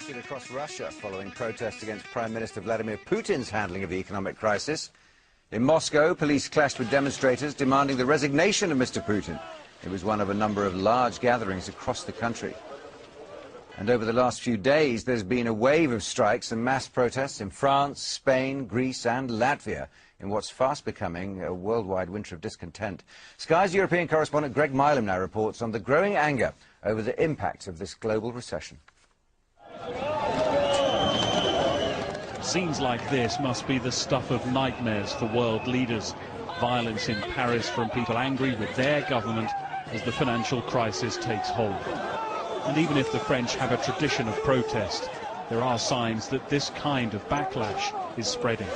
erupted across Russia following protests against Prime Minister Vladimir Putin's handling of the economic crisis. In Moscow, police clashed with demonstrators demanding the resignation of Mr. Putin. It was one of a number of large gatherings across the country. And over the last few days, there's been a wave of strikes and mass protests in France, Spain, Greece and Latvia in what's fast becoming a worldwide winter of discontent. Sky's European correspondent Greg Milam now reports on the growing anger over the impact of this global recession. Scenes like this must be the stuff of nightmares for world leaders. Violence in Paris from people angry with their government as the financial crisis takes hold. And even if the French have a tradition of protest, there are signs that this kind of backlash is spreading.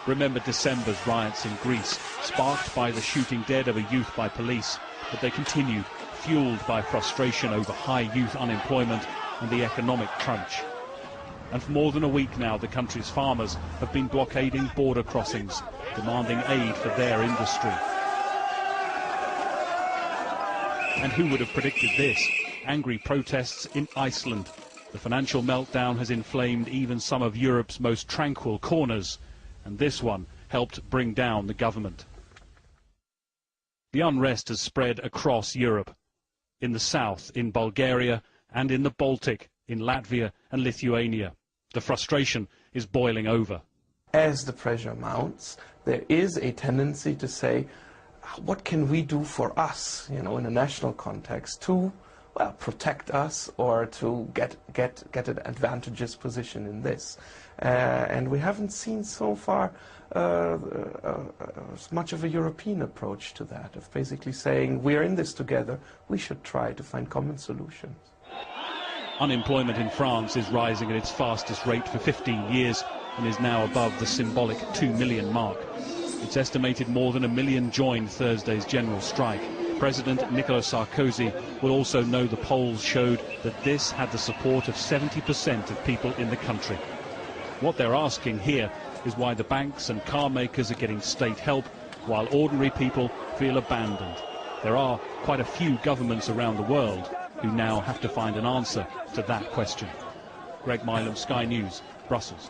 Remember December's riots in Greece, sparked by the shooting dead of a youth by police, but they continued, fueled by frustration over high youth unemployment and the economic crunch. And for more than a week now, the country's farmers have been blockading border crossings, demanding aid for their industry. And who would have predicted this? Angry protests in Iceland. The financial meltdown has inflamed even some of Europe's most tranquil corners, and this one helped bring down the government. The unrest has spread across Europe. In the south, in Bulgaria, and in the Baltic, in Latvia and Lithuania. The frustration is boiling over. As the pressure mounts, there is a tendency to say, what can we do for us, in a national context to, well, protect us or to get an advantageous position in this. And we haven't seen so far much of a European approach to that, of basically saying, we're in this together, we should try to find common solutions. Unemployment in France is rising at its fastest rate for 15 years and is now above the symbolic 2 million mark. It's estimated more than 1 million joined Thursday's general strike. President Nicolas Sarkozy will also know the polls showed that this had the support of 70% of people in the country. What they're asking here is why the banks and car makers are getting state help while ordinary people feel abandoned. There are quite a few governments around the world who now have to find an answer to that question. Greg Milam, Sky News, Brussels.